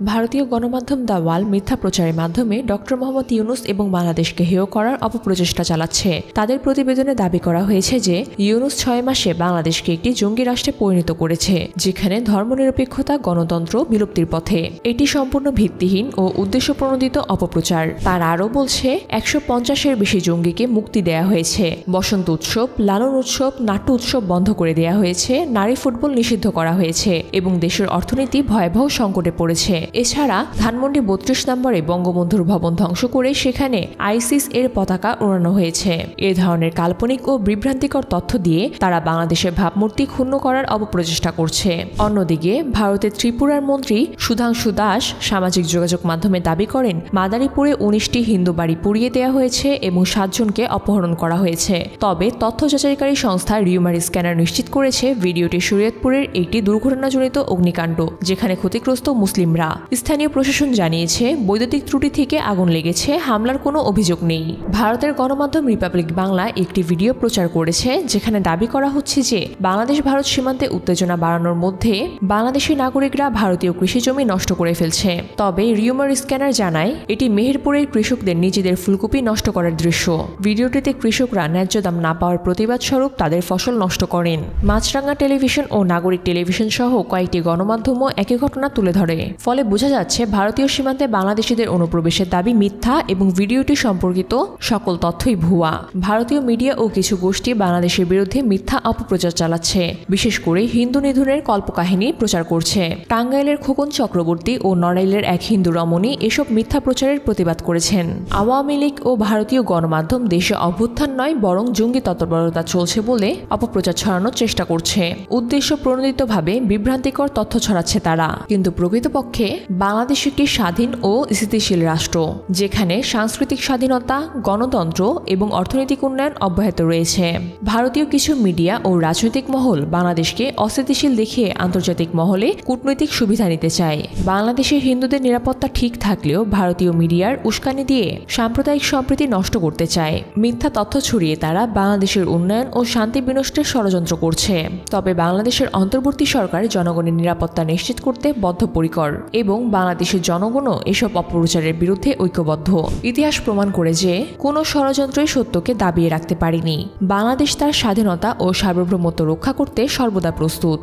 ভারতীয় গণমাধ্যম দ্য ওয়াল মিথ্যা প্রচারের মাধ্যমে ডক্টর মোহাম্মদ ইউনুস এবং বাংলাদেশকে হেয় করার অপপ্রচেষ্টা চালাচ্ছে। তাদের প্রতিবেদনে দাবি করা হয়েছে যে ইউনুস 6 মাসে বাংলাদেশকে একটি জঙ্গি রাষ্ট্রে পরিণত করেছে, যেখানে ধর্মনিরপেক্ষতা গণতন্ত্র বিলুপ্তির পথে। এটি সম্পূর্ণ ভিত্তিহীন ও উদ্দেশ্যপ্রণোদিত অপপ্রচার। তারা আরও বলছে 150-এর বেশি জঙ্গিকে মুক্তি দেয়া হয়েছে, বসন্ত উৎসব, লালন উৎসব, নাট্য উৎসব বন্ধ করে দেয়া হয়েছে, নারী ফুটবল নিষিদ্ধ করা হয়েছে এবং দেশের অর্থনীতি ভয়াবহ সংকটে পড়েছে। এছাড়া ধানমন্ডি 32 নম্বরে বঙ্গবন্ধুর ভবন ধ্বংস করে সেখানে আইসিস এর পতাকা ওড়ানো হয়েছে। এ ধরনের কাল্পনিক ও বিভ্রান্তিকর তথ্য দিয়ে তারা বাংলাদেশের ভাবমূর্তি ক্ষুণ্ণ করার অপপ্রচেষ্টা করছে। অন্যদিকে ভারতের ত্রিপুরার মন্ত্রী সুধাংশু দাস সামাজিক যোগাযোগ মাধ্যমে দাবি করেন মাদারীপুরে 19টি হিন্দু বাড়ি পুড়িয়ে দেওয়া হয়েছে এবং 7 জনকে অপহরণ করা হয়েছে। তবে তথ্য যাচাইকারী সংস্থা রিউমার স্ক্যানার নিশ্চিত করেছে ভিডিওটি শরীয়তপুরের একটি দুর্ঘটনাজনিত অগ্নিকাণ্ড, যেখানে ক্ষতিগ্রস্ত মুসলিমরা। স্থানীয় প্রশাসন জানিয়েছে বৈদ্যুতিক ত্রুটি থেকে আগুন লেগেছে, হামলার কোনো অভিযোগ নেই। ভারতের গণমাধ্যম রিপাবলিক বাংলা একটি ভিডিও প্রচার করেছে যেখানে দাবি করা হচ্ছে যে বাংলাদেশ ভারত সীমান্তে উত্তেজনা বাড়ানোর মধ্যে বাংলাদেশি নাগরিকরা ভারতীয় কৃষিজমি নষ্ট করে ফেলছে। তবে রিউমার স্ক্যানার জানায় এটি মেহেরপুরের কৃষকদের নিজেদের ফুলকপি নষ্ট করার দৃশ্য। ভিডিওটিতে কৃষকরা ন্যায্য দাম না পাওয়ার প্রতিবাদ স্বরূপ তাদের ফসল নষ্ট করেন। মাছরাঙ্গা টেলিভিশন ও নাগরিক টেলিভিশন সহ কয়েকটি গণমাধ্যমও একই ঘটনা তুলে ধরে। ফলে বোঝা যাচ্ছে ভারতীয় সীমান্তে বাংলাদেশিদের অনুপ্রবেশের দাবি মিথ্যা এবং ভিডিওটি সম্পর্কিত সকল তথ্যই ভুয়া। ভারতীয় মিডিয়া ও কিছু গোষ্ঠী বাংলাদেশের বিরুদ্ধে মিথ্যা অপপ্রচার চালাচ্ছে, বিশেষ করে হিন্দু নিধনের কল্পকাহিনী প্রচার করছে। টাঙ্গাইলের খোকন চক্রবর্তী ও নড়াইলের এক হিন্দু রমণী এসব মিথ্যা প্রচারের প্রতিবাদ করেছেন। আওয়ামী লীগ ও ভারতীয় গণমাধ্যম দেশে অভ্যুত্থান নয় বরং জঙ্গি তৎপরতা চলছে বলে অপপ্রচার ছড়ানোর চেষ্টা করছে। উদ্দেশ্য প্রণোদিতভাবে বিভ্রান্তিকর তথ্য ছড়াচ্ছে তারা, কিন্তু প্রকৃতপক্ষে বাংলাদেশ একটি স্বাধীন ও স্থিতিশীল রাষ্ট্র, যেখানে সাংস্কৃতিক স্বাধীনতা, গণতন্ত্র এবং অর্থনৈতিক উন্নয়ন অব্যাহত রয়েছে। ভারতীয় কিছু মিডিয়া ও রাজনৈতিক মহল বাংলাদেশকে অস্থিতিশীল দেখিয়ে আন্তর্জাতিক মহলে কূটনৈতিক সুবিধা নিতে চায়। বাংলাদেশের হিন্দুদের নিরাপত্তা ঠিক থাকলেও ভারতীয় মিডিয়ার উস্কানি দিয়ে সাম্প্রদায়িক সম্প্রীতি নষ্ট করতে চায়। মিথ্যা তথ্য ছড়িয়ে তারা বাংলাদেশের উন্নয়ন ও শান্তি বিনষ্টের ষড়যন্ত্র করছে। তবে বাংলাদেশের অন্তর্বর্তী সরকার জনগণের নিরাপত্তা নিশ্চিত করতে বদ্ধপরিকর এবং বাংলাদেশের জনগণও এসব অপপ্রচারের বিরুদ্ধে ঐক্যবদ্ধ। ইতিহাস প্রমাণ করে যে কোনো ষড়যন্ত্রই সত্যকে দাবিয়ে রাখতে পারেনি। বাংলাদেশ তার স্বাধীনতা ও সার্বভৌমত্ব রক্ষা করতে সর্বদা প্রস্তুত।